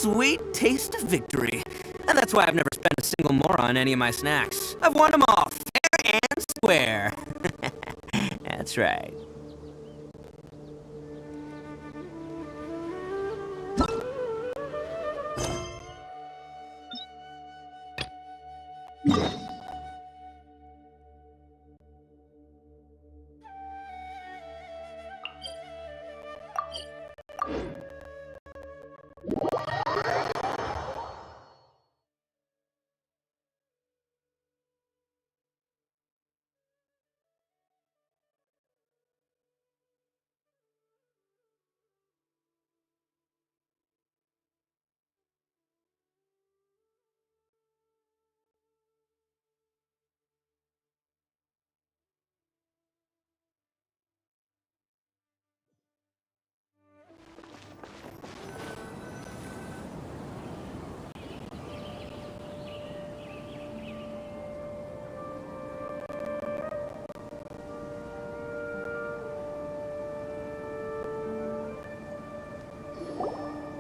sweet taste of victory. And that's why I've never spent a single more on any of my snacks. I've won them all, fair and square. That's right.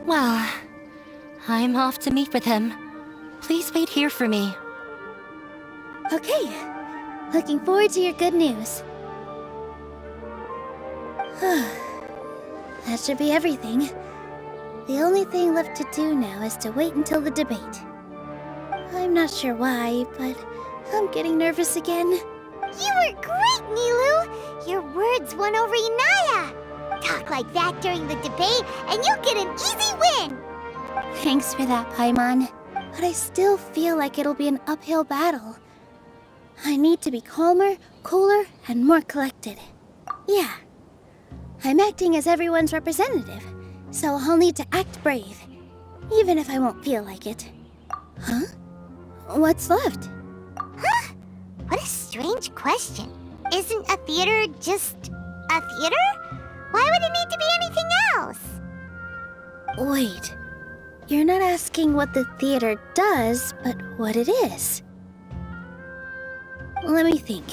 Well, I'm off to meet with him. Please wait here for me. Okay. Looking forward to your good news. That should be everything. The only thing left to do now is to wait until the debate. I'm not sure why, but I'm getting nervous again. You were great, Nilu! Your words won over Inaya! Talk like that during the debate, and you'll get an easy win! Thanks for that, Paimon. But I still feel like it'll be an uphill battle. I need to be calmer, cooler, and more collected. Yeah. I'm acting as everyone's representative, so I'll need to act brave, even if I won't feel like it. Huh? What's left? Huh? What a strange question. Isn't a theater just a theater? Why would it need to be anything else? Wait. You're not asking what the theater does, but what it is. Let me think.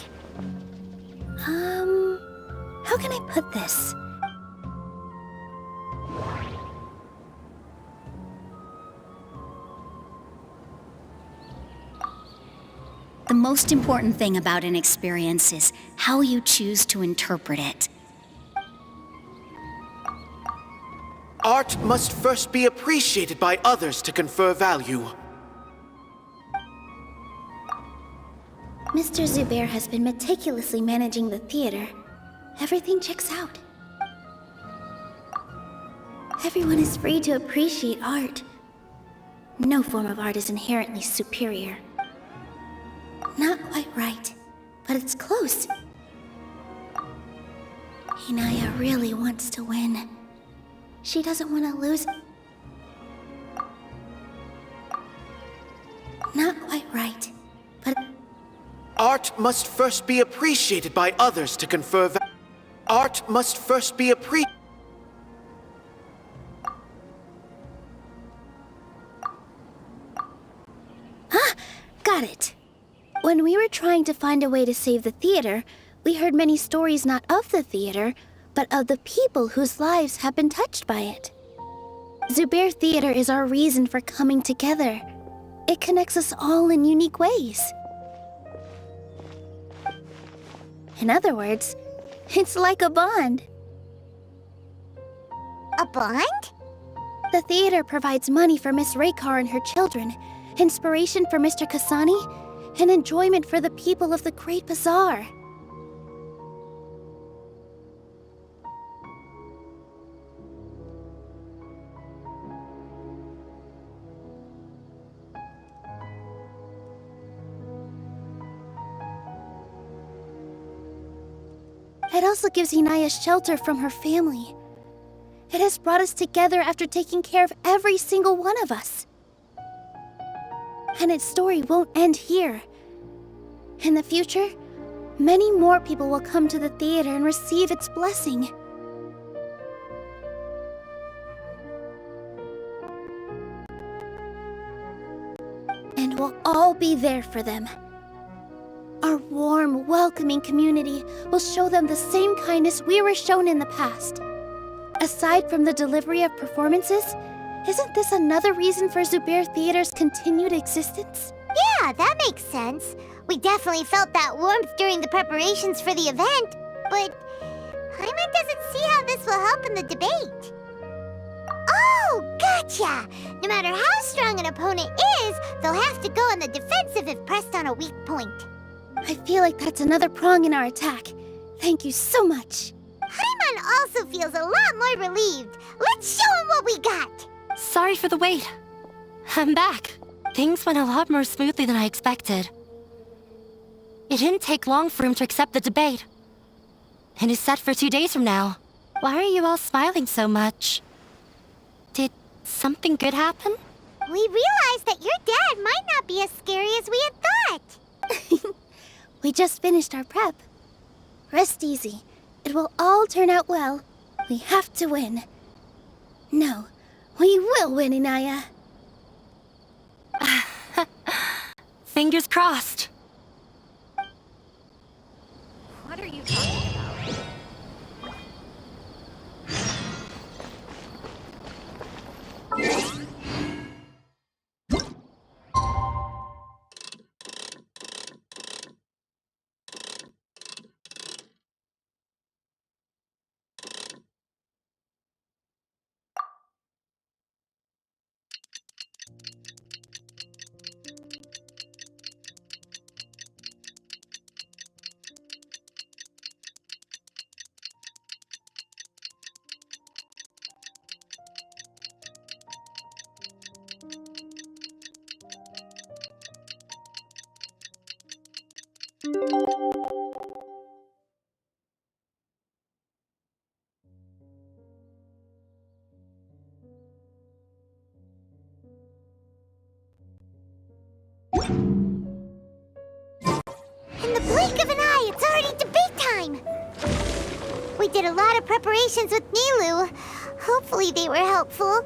How can I put this? The most important thing about an experience is how you choose to interpret it. Art must first be appreciated by others to confer value. Mr. Zubair has been meticulously managing the theater. Everything checks out. Everyone is free to appreciate art. No form of art is inherently superior. Not quite right, but it's close. Inaya really wants to win. She doesn't want to lose. Not quite right, but... Art must first be appreciated by others to confer value. Art must first be appreciated. Ah! Got it! When we were trying to find a way to save the theater, we heard many stories not of the theater, but of the people whose lives have been touched by it. Zubair Theater is our reason for coming together. It connects us all in unique ways. In other words, it's like a bond. A bond? The theater provides money for Miss Raykar and her children, inspiration for Mr. Kasani, and enjoyment for the people of the Great Bazaar. It also gives Inaya shelter from her family. It has brought us together after taking care of every single one of us. And its story won't end here. In the future, many more people will come to the theater and receive its blessing. And we'll all be there for them. Our warm, welcoming community will show them the same kindness we were shown in the past. Aside from the delivery of performances, Isn't this another reason for Zubair Theater's continued existence? Yeah, that makes sense. We definitely felt that warmth during the preparations for the event, but Paimon doesn't see how this will help in the debate. Oh, gotcha! No matter how strong an opponent is, they'll have to go on the defensive if pressed on a weak point. I feel like that's another prong in our attack. Thank you so much. Paimon also feels a lot more relieved. Let's show him what we got! Sorry for the wait. I'm back. Things went a lot more smoothly than I expected. It didn't take long for him to accept the debate. It is set for 2 days from now. Why are you all smiling so much? Did something good happen? We realized that your dad might not be as scary as we had thought. We just finished our prep. Rest easy. It will all turn out well. We have to win. No, we will win, Inaya. Fingers crossed. What are you talking about? In the blink of an eye, it's already debate time! We did a lot of preparations with Nilu. Hopefully they were helpful.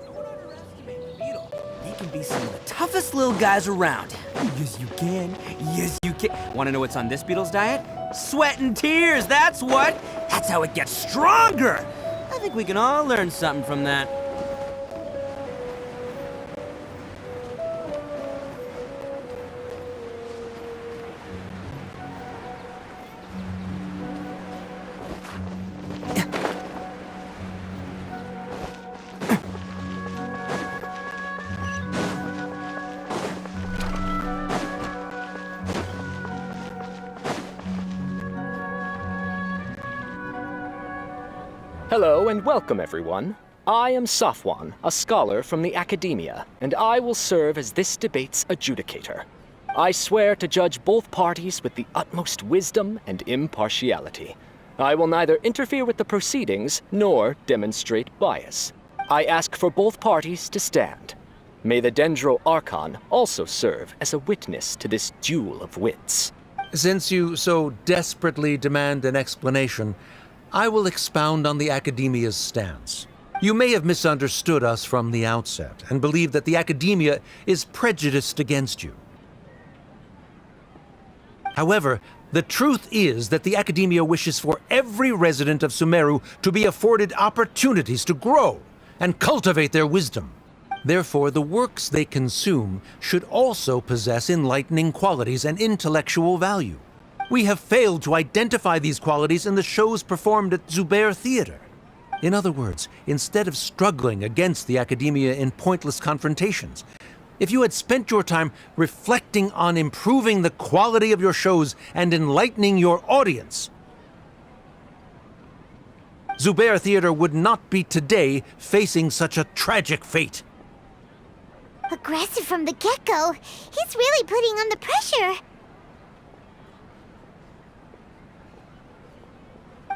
Don't underestimate the beetle. They can be some of the toughest little guys around. Yes, you can. Yes, you can. Want to know what's on this beetle's diet? Sweat and tears, that's what! That's how it gets stronger! I think we can all learn something from that. Hello and welcome, everyone. I am Safwan, a scholar from the academia, and I will serve as this debate's adjudicator. I swear to judge both parties with the utmost wisdom and impartiality. I will neither interfere with the proceedings nor demonstrate bias. I ask for both parties to stand. May the Dendro Archon also serve as a witness to this duel of wits. Since you so desperately demand an explanation, I will expound on the Academia's stance. You may have misunderstood us from the outset and believe that the Academia is prejudiced against you. However, the truth is that the Academia wishes for every resident of Sumeru to be afforded opportunities to grow and cultivate their wisdom. Therefore, the works they consume should also possess enlightening qualities and intellectual value. We have failed to identify these qualities in the shows performed at Zubair Theater. In other words, instead of struggling against the Academia in pointless confrontations, if you had spent your time reflecting on improving the quality of your shows and enlightening your audience, Zubair Theater would not be today facing such a tragic fate. Aggressive from the get-go. He's really putting on the pressure.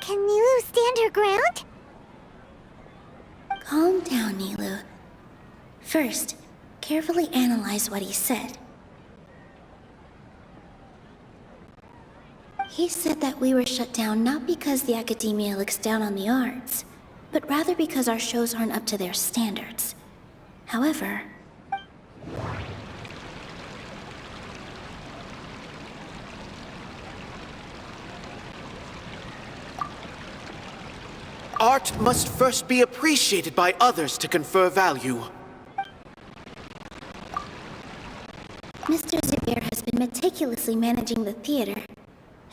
Can Nilu stand her ground? Calm down, Nilu. First, carefully analyze what he said. He said that we were shut down not because the Academia looks down on the arts, but rather because our shows aren't up to their standards. However, Art must first be appreciated by others to confer value. Mr. Zubair has been meticulously managing the theater.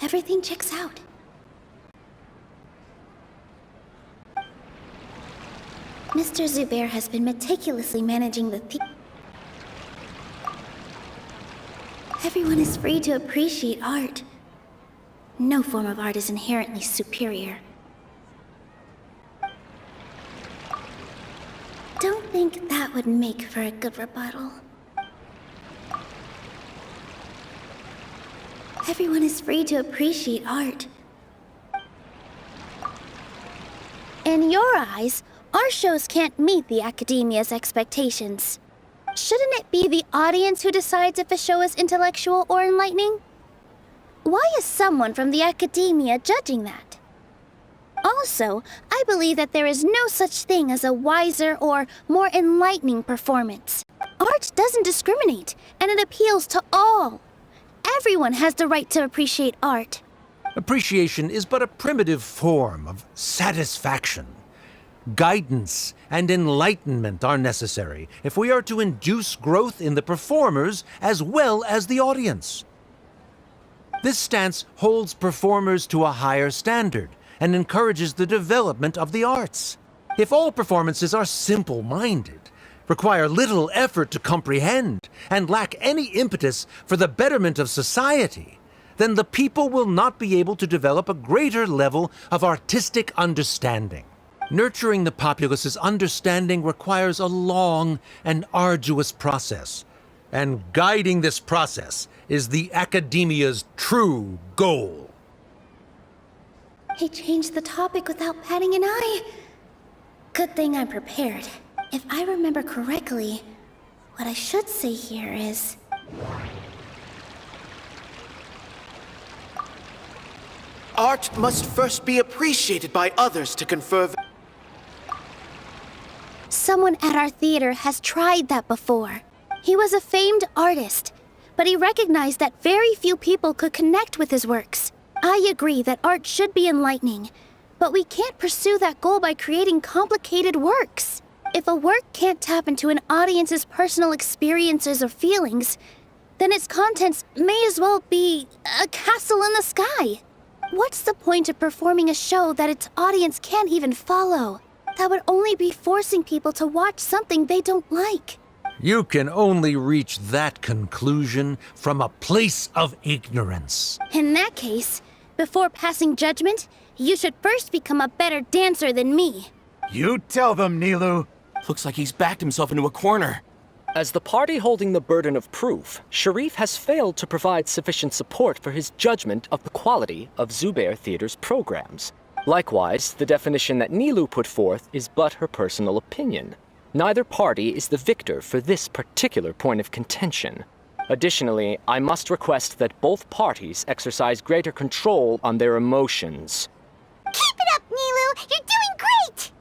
Everything checks out. Mr. Zubair has been meticulously managing the theater. Everyone is free to appreciate art. No form of art is inherently superior. Don't think that would make for a good rebuttal. Everyone is free to appreciate art. In your eyes, our shows can't meet the Academia's expectations. Shouldn't it be the audience who decides if a show is intellectual or enlightening? Why is someone from the Academia judging that? Also, I believe that there is no such thing as a wiser or more enlightening performance. Art doesn't discriminate, and it appeals to all. Everyone has the right to appreciate art. Appreciation is but a primitive form of satisfaction. Guidance and enlightenment are necessary if we are to induce growth in the performers as well as the audience. This stance holds performers to a higher standard and encourages the development of the arts. If all performances are simple-minded, require little effort to comprehend, and lack any impetus for the betterment of society, then the people will not be able to develop a greater level of artistic understanding. Nurturing the populace's understanding requires a long and arduous process, and guiding this process is the Academia's true goal. He changed the topic without batting an eye. Good thing I'm prepared. If I remember correctly, what I should say here is... Art must first be appreciated by others to confer value. Someone at our theater has tried that before. He was a famed artist, but he recognized that very few people could connect with his works. I agree that art should be enlightening, but we can't pursue that goal by creating complicated works. If a work can't tap into an audience's personal experiences or feelings, then its contents may as well be a castle in the sky. What's the point of performing a show that its audience can't even follow? That would only be forcing people to watch something they don't like. You can only reach that conclusion from a place of ignorance. In that case, before passing judgment, you should first become a better dancer than me. You tell them, Nilu. Looks like he's backed himself into a corner. As the party holding the burden of proof, Sharif has failed to provide sufficient support for his judgment of the quality of Zubair Theater's programs. Likewise, the definition that Nilu put forth is but her personal opinion. Neither party is the victor for this particular point of contention. Additionally, I must request that both parties exercise greater control on their emotions. Keep it up, Nilu! You're doing great!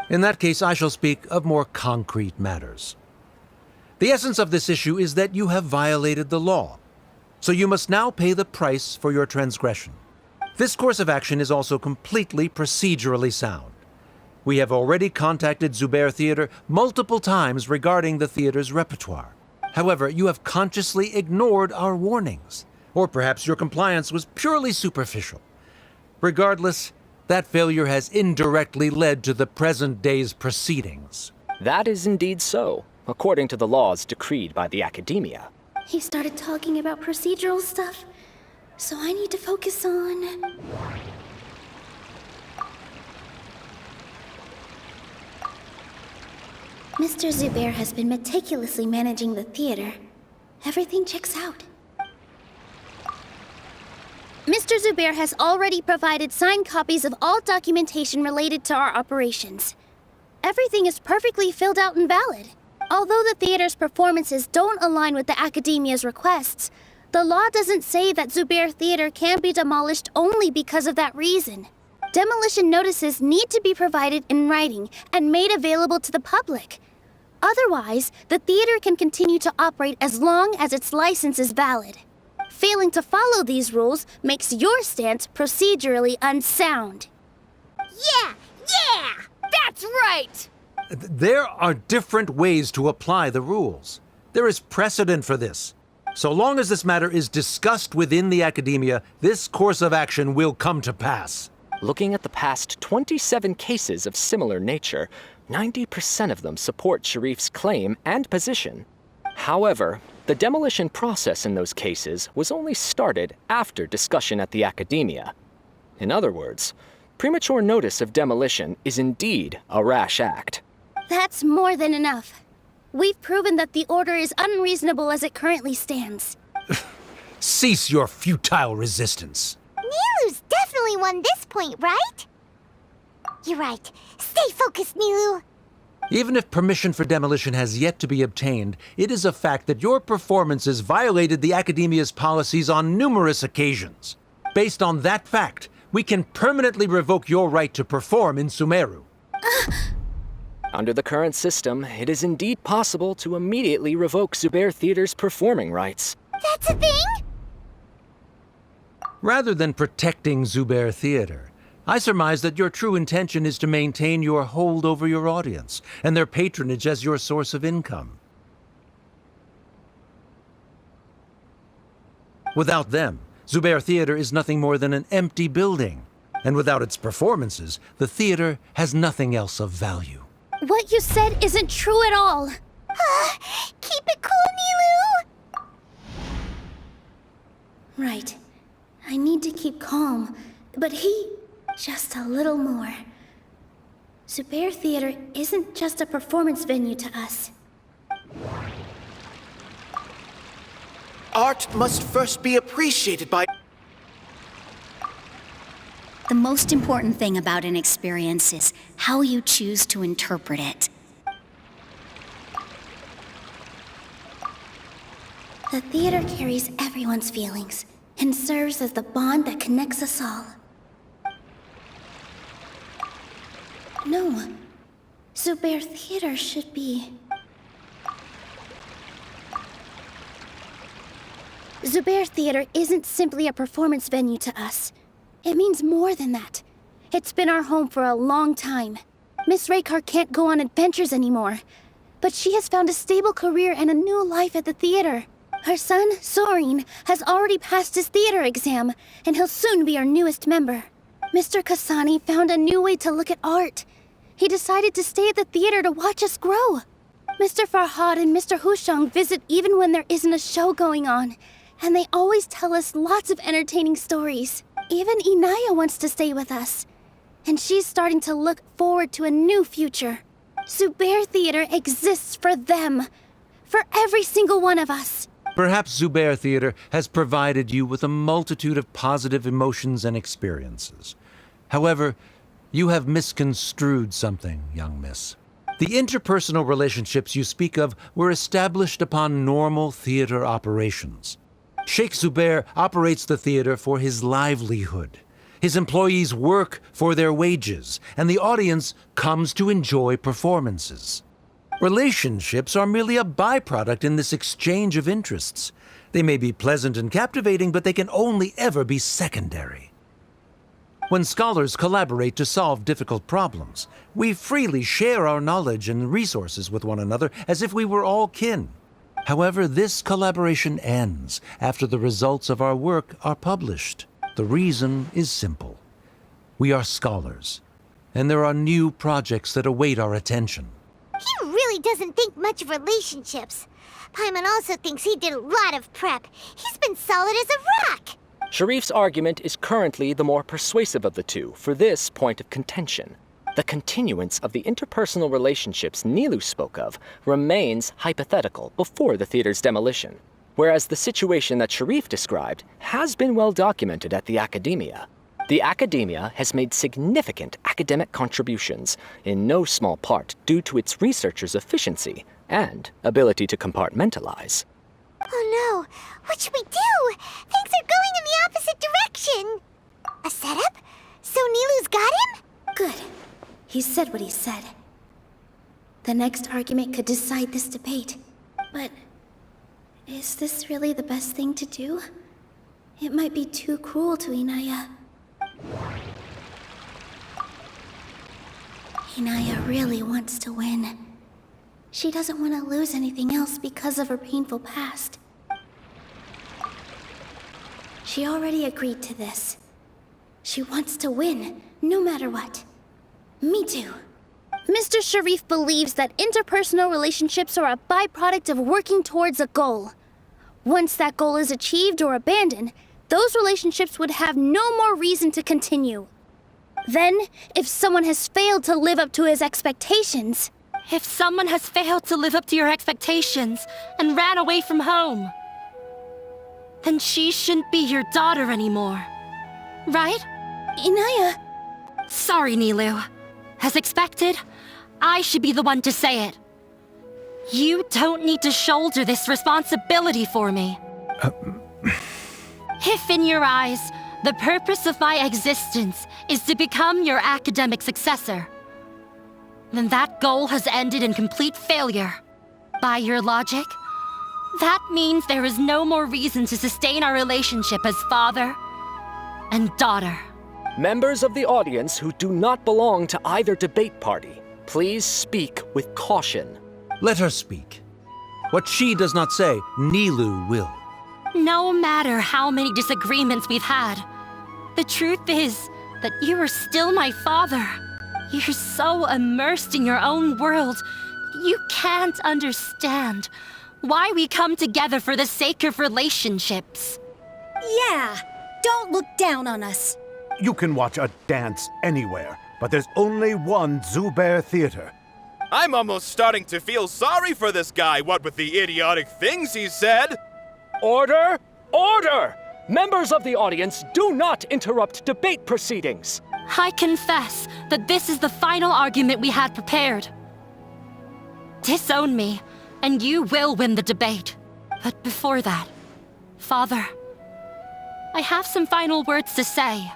In that case, I shall speak of more concrete matters. The essence of this issue is that you have violated the law, so you must now pay the price for your transgression. This course of action is also completely procedurally sound. We have already contacted Zubair Theater multiple times regarding the theater's repertoire. However, you have consciously ignored our warnings, or perhaps your compliance was purely superficial. Regardless, that failure has indirectly led to the present day's proceedings. That is indeed so, according to the laws decreed by the Academia. He started talking about procedural stuff, so I need to focus on... Mr. Zubair has been meticulously managing the theater. Everything checks out. Mr. Zubair has already provided signed copies of all documentation related to our operations. Everything is perfectly filled out and valid. Although the theater's performances don't align with the Academia's requests, the law doesn't say that Zubair Theater can be demolished only because of that reason. Demolition notices need to be provided in writing and made available to the public. Otherwise, the theater can continue to operate as long as its license is valid. Failing to follow these rules makes your stance procedurally unsound. Yeah! Yeah! That's right! There are different ways to apply the rules. There is precedent for this. So long as this matter is discussed within the academia, this course of action will come to pass. Looking at the past 27 cases of similar nature, 90% of them support Sharif's claim and position. However, the demolition process in those cases was only started after discussion at the academia. In other words, premature notice of demolition is indeed a rash act. That's more than enough. We've proven that the order is unreasonable as it currently stands. Cease your futile resistance. Nilu's definitely won this point, right? You're right. Stay focused, Nilu. Even if permission for demolition has yet to be obtained, it is a fact that your performances violated the Academia's policies on numerous occasions. Based on that fact, we can permanently revoke your right to perform in Sumeru. Under the current system, it is indeed possible to immediately revoke Zubair Theater's performing rights. That's a thing? Rather than protecting Zubair Theater, I surmise that your true intention is to maintain your hold over your audience and their patronage as your source of income. Without them, Zubair Theater is nothing more than an empty building. And without its performances, the theater has nothing else of value. What you said isn't true at all. Keep it cool, Nilu! Right. I need to keep calm, but just a little more. Zubair Theater isn't just a performance venue to us. Art must first be appreciated by... The most important thing about an experience is how you choose to interpret it. The theater carries everyone's feelings and serves as the bond that connects us all. No, Zubair Theater should be... Zubair Theater isn't simply a performance venue to us. It means more than that. It's been our home for a long time. Miss Raykar can't go on adventures anymore, but she has found a stable career and a new life at the theater. Her son, Soren, has already passed his theater exam, and he'll soon be our newest member. Mr. Kasani found a new way to look at art. He decided to stay at the theater to watch us grow. Mr. Farhad and Mr. Hushang visit even when there isn't a show going on, and they always tell us lots of entertaining stories. Even Inaya wants to stay with us, and she's starting to look forward to a new future. Zubair Theater exists for them, for every single one of us. Perhaps Zubair Theater has provided you with a multitude of positive emotions and experiences. However, you have misconstrued something, young miss. The interpersonal relationships you speak of were established upon normal theater operations. Sheikh Zubair operates the theater for his livelihood. His employees work for their wages, and the audience comes to enjoy performances. Relationships are merely a byproduct in this exchange of interests. They may be pleasant and captivating, but they can only ever be secondary. When scholars collaborate to solve difficult problems, we freely share our knowledge and resources with one another as if we were all kin. However, this collaboration ends after the results of our work are published. The reason is simple. We are scholars, and there are new projects that await our attention. He really doesn't think much of relationships. Paimon also thinks he did a lot of prep. He's been solid as a rock. Sharif's argument is currently the more persuasive of the two for this point of contention. The continuance of the interpersonal relationships Nilu spoke of remains hypothetical before the theater's demolition, whereas the situation that Sharif described has been well documented at the academia. The academia has made significant academic contributions, in no small part due to its researchers' efficiency and ability to compartmentalize. Oh no, what should we do? Things are going in the opposite direction. A setup? So Nilu's got him? Good. He said what he said. The next argument could decide this debate. But is this really the best thing to do? It might be too cruel to Inaya. Inaya really wants to win. She doesn't want to lose anything else because of her painful past. She already agreed to this. She wants to win, no matter what. Me too. Mr. Sharif believes that interpersonal relationships are a byproduct of working towards a goal. Once that goal is achieved or abandoned, those relationships would have no more reason to continue. Then, if someone has failed to live up to his expectations... If someone has failed to live up to your expectations and ran away from home, then she shouldn't be your daughter anymore. Right? Inaya... Sorry, Nilu. As expected, I should be the one to say it. You don't need to shoulder this responsibility for me. If in your eyes, the purpose of my existence is to become your academic successor, then that goal has ended in complete failure. By your logic, that means there is no more reason to sustain our relationship as father and daughter. Members of the audience who do not belong to either debate party, please speak with caution. Let her speak. What she does not say, Nilu will. No matter how many disagreements we've had, the truth is that you are still my father. You're so immersed in your own world, you can't understand why we come together for the sake of relationships. Yeah, don't look down on us. You can watch a dance anywhere, but there's only one Zubair Theater. I'm almost starting to feel sorry for this guy, what with the idiotic things he said. Order! Order! Members of the audience, do not interrupt debate proceedings. I confess that this is the final argument we had prepared. Disown me, and you will win the debate. But before that, Father, I have some final words to say.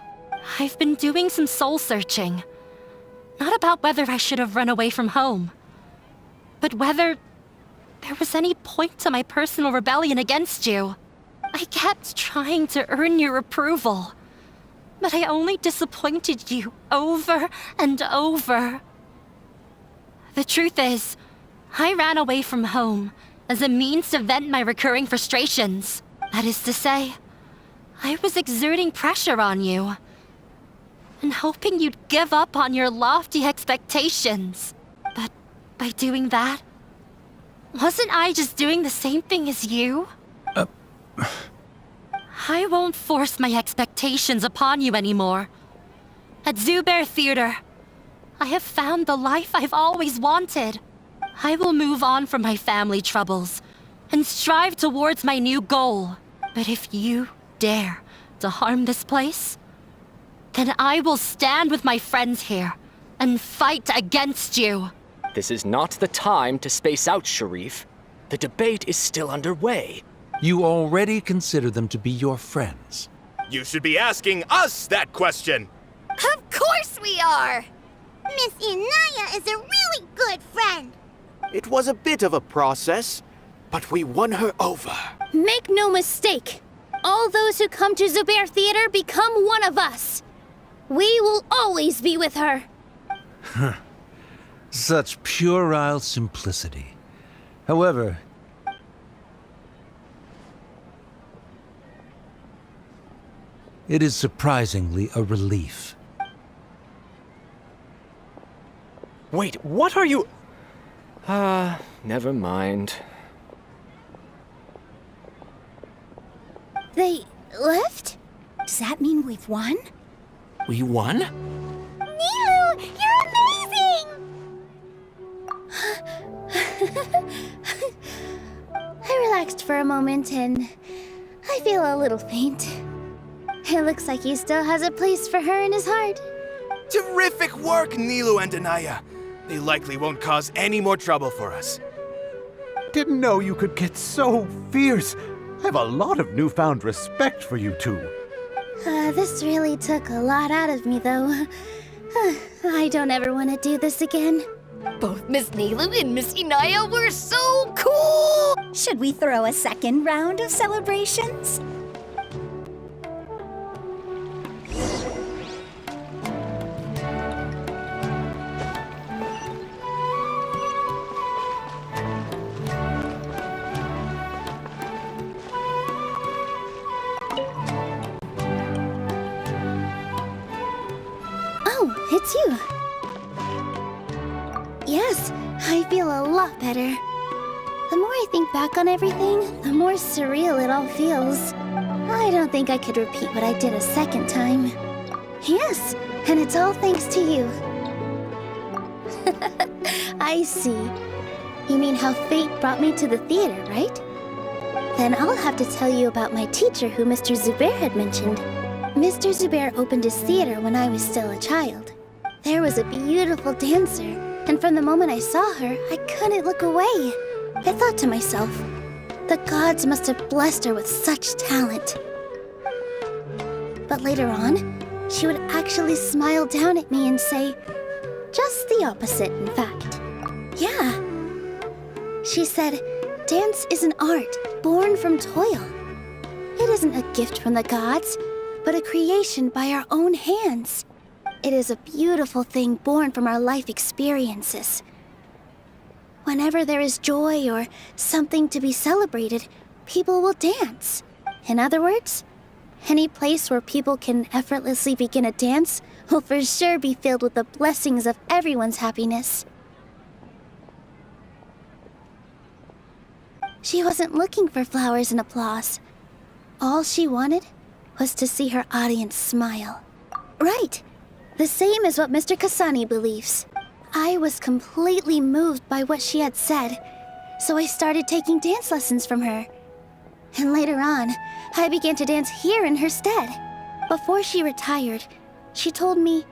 I've been doing some soul-searching. Not about whether I should have run away from home, but whether there was any point to my personal rebellion against you. I kept trying to earn your approval, but I only disappointed you over and over. The truth is, I ran away from home as a means to vent my recurring frustrations. That is to say, I was exerting pressure on you and hoping you'd give up on your lofty expectations. But by doing that, wasn't I just doing the same thing as you? I won't force my expectations upon you anymore. At Zubair Theater, I have found the life I've always wanted. I will move on from my family troubles and strive towards my new goal. But if you dare to harm this place, then I will stand with my friends here and fight against you. This is not the time to space out, Sharif. The debate is still underway. You already consider them to be your friends. You should be asking us that question. Of course we are! Miss Inaya is a really good friend. It was a bit of a process, but we won her over. Make no mistake. All those who come to Zubair Theater become one of us. We will always be with her. Such puerile simplicity. However, it is surprisingly a relief. Wait, what are you... never mind. They left? Does that mean we've won? We won? Nilu, you're amazing! I relaxed for a moment and I feel a little faint. It looks like he still has a place for her in his heart. Terrific work, Nilu and Anaya. They likely won't cause any more trouble for us. Didn't know you could get so fierce. I have a lot of newfound respect for you two. This really took a lot out of me, though. I don't ever want to do this again. Both Miss Nilu and Miss Inaya were so cool! Should we throw a second round of celebrations? too. Yes, I feel a lot better. The more I think back on everything, the more surreal it all feels. I don't think I could repeat what I did a second time. Yes, and it's all thanks to you. I see. You mean how fate brought me to the theater, right? Then I'll have to tell you about my teacher who Mr. Zubair had mentioned. Mr. Zubair opened his theater when I was still a child. There was a beautiful dancer, and from the moment I saw her, I couldn't look away. I thought to myself, the gods must have blessed her with such talent. But later on, she would actually smile down at me and say, just the opposite, in fact. Yeah. She said, dance is an art born from toil. It isn't a gift from the gods, but a creation by our own hands. It is a beautiful thing born from our life experiences. Whenever there is joy or something to be celebrated, people will dance. In other words, any place where people can effortlessly begin a dance will for sure be filled with the blessings of everyone's happiness. She wasn't looking for flowers and applause. All she wanted was to see her audience smile. Right, the same as what Mr. Kasani believes. I was completely moved by what she had said, so I started taking dance lessons from her. And later on, I began to dance here in her stead. Before she retired, she told me,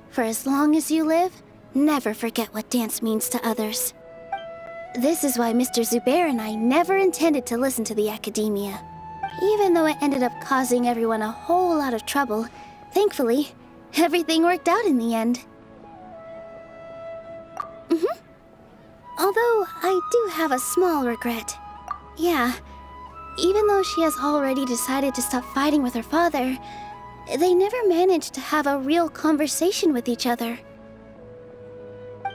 for as long as you live, never forget what dance means to others. This is why Mr. Zubair and I never intended to listen to the academia. Even though it ended up causing everyone a whole lot of trouble, thankfully, everything worked out in the end. Although I do have a small regret. Yeah, even though she has already decided to stop fighting with her father, they never managed to have a real conversation with each other.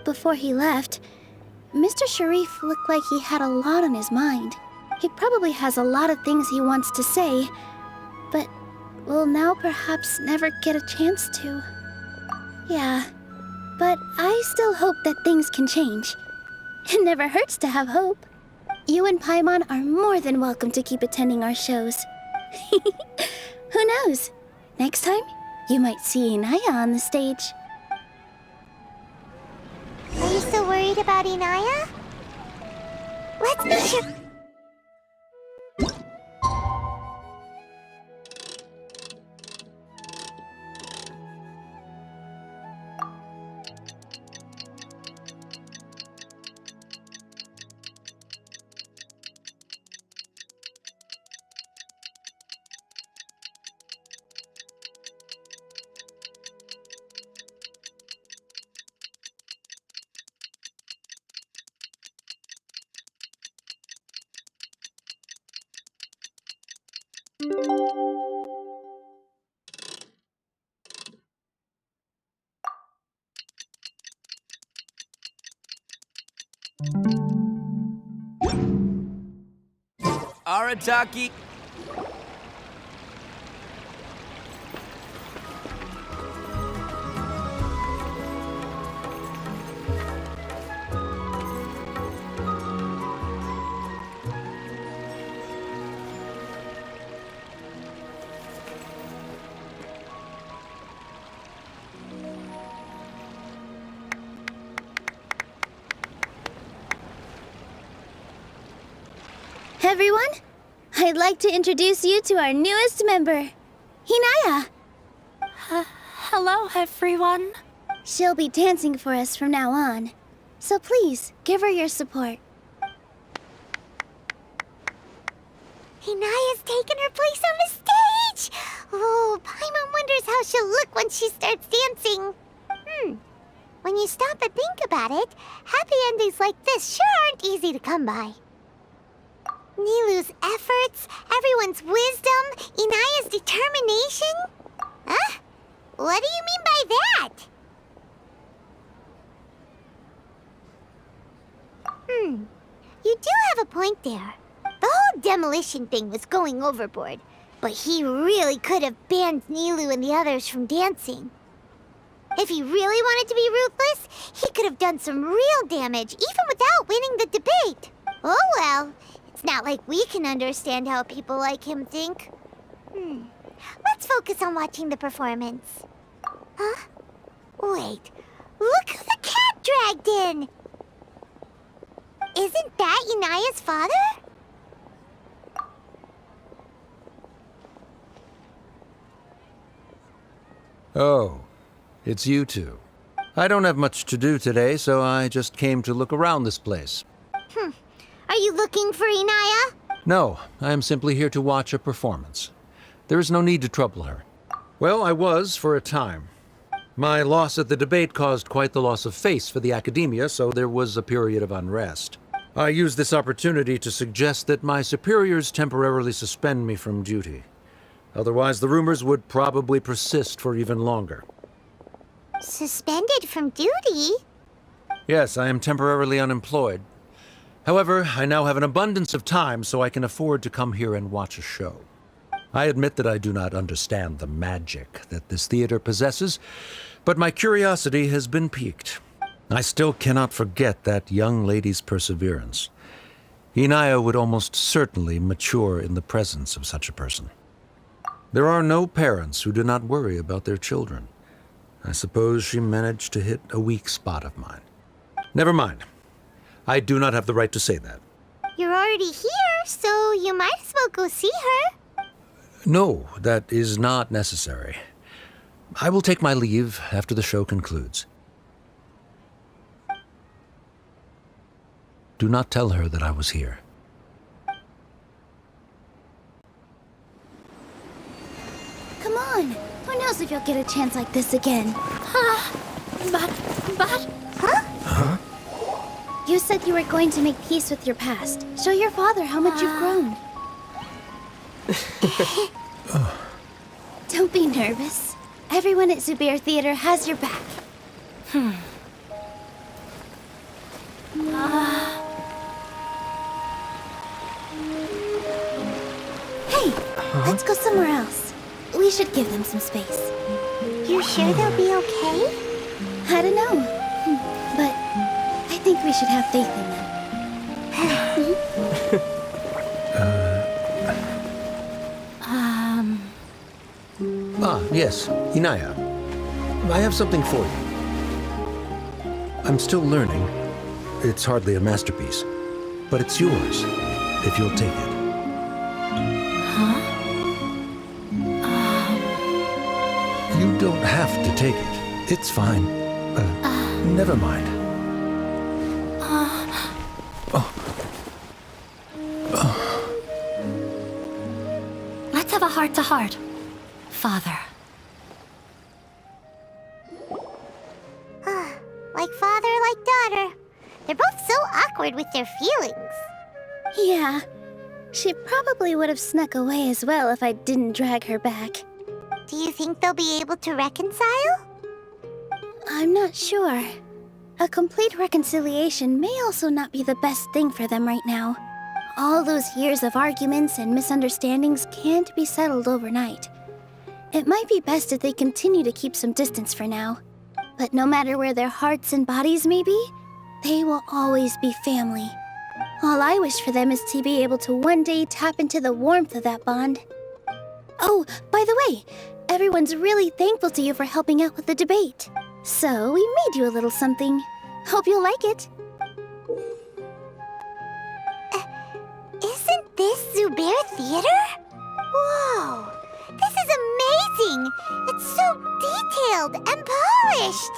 Before he left, Mr. Sharif looked like he had a lot on his mind. He probably has a lot of things he wants to say, but will now perhaps never get a chance to. Yeah, but I still hope that things can change. It never hurts to have hope. You and Paimon are more than welcome to keep attending our shows. Who knows? Next time, you might see Inaya on the stage. Are you still worried about Inaya? Let's be sure. Arataki. Everyone, I'd like to introduce you to our newest member, Hinaya. Hello, everyone. She'll be dancing for us from now on, so please give her your support. Inaya's taken her place on the stage! Oh, Paimon wonders how she'll look when she starts dancing. When you stop and think about it, happy endings like this sure aren't easy to come by. Nilou's efforts, everyone's wisdom, Inaya's determination? Huh? What do you mean by that? You do have a point there. The whole demolition thing was going overboard, but he really could have banned Nilou and the others from dancing. If he really wanted to be ruthless, he could have done some real damage, even without winning the debate. Oh well, it's not like we can understand how people like him think. Let's focus on watching the performance. Huh? Wait, look who the cat dragged in! Isn't that Inaya's father? Oh, it's you two. I don't have much to do today, so I just came to look around this place. Are you looking for Inaya? No, I am simply here to watch a performance. There is no need to trouble her. Well, I was for a time. My loss at the debate caused quite the loss of face for the academia, so there was a period of unrest. I used this opportunity to suggest that my superiors temporarily suspend me from duty. Otherwise, the rumors would probably persist for even longer. Suspended from duty? Yes, I am temporarily unemployed. However, I now have an abundance of time, so I can afford to come here and watch a show. I admit that I do not understand the magic that this theater possesses, but my curiosity has been piqued. I still cannot forget that young lady's perseverance. Inaya would almost certainly mature in the presence of such a person. There are no parents who do not worry about their children. I suppose she managed to hit a weak spot of mine. Never mind. I do not have the right to say that. You're already here, so you might as well go see her. No, that is not necessary. I will take my leave after the show concludes. Do not tell her that I was here. Come on. Who knows if you'll get a chance like this again? But... Huh? You said you were going to make peace with your past. Show your father how much you've grown. Don't be nervous. Everyone at Zubair Theater has your back. Hey, let's go somewhere else. We should give them some space. You sure they'll be okay? I don't know, but I think we should have faith in them. Yes, Inaya. I have something for you. I'm still learning. It's hardly a masterpiece, but it's yours, if you'll take it. You don't have to take it. It's fine. Never mind. Let's have a heart-to-heart, Father. Like father, like daughter. They're both so awkward with their feelings. Yeah, she probably would have snuck away as well if I didn't drag her back. Do you think they'll be able to reconcile? I'm not sure. A complete reconciliation may also not be the best thing for them right now. All those years of arguments and misunderstandings can't be settled overnight. It might be best if they continue to keep some distance for now. But no matter where their hearts and bodies may be, they will always be family. All I wish for them is to be able to one day tap into the warmth of that bond. Oh, by the way, everyone's really thankful to you for helping out with the debate. So we made you a little something. Hope you'll like it. Isn't this Zubair Theater? Whoa! This is amazing! It's so detailed and polished!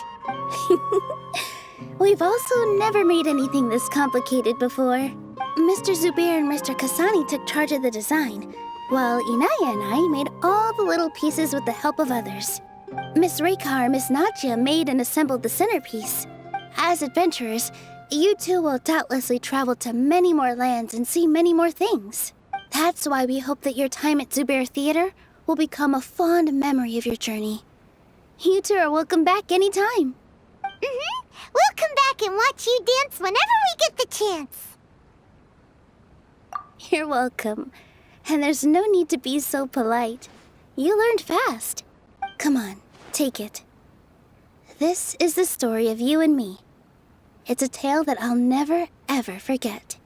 We've also never made anything this complicated before. Mr. Zubair and Mr. Kasani took charge of the design, while Inaya and I made all the little pieces with the help of others. Miss Reika or Miss Nadia made and assembled the centerpiece. As adventurers, you two will doubtlessly travel to many more lands and see many more things. That's why we hope that your time at Zubair Theater will become a fond memory of your journey. You two are welcome back anytime. We'll come back and watch you dance whenever we get the chance. You're welcome. And there's no need to be so polite. You learned fast. Come on, take it. This is the story of you and me. It's a tale that I'll never, ever forget.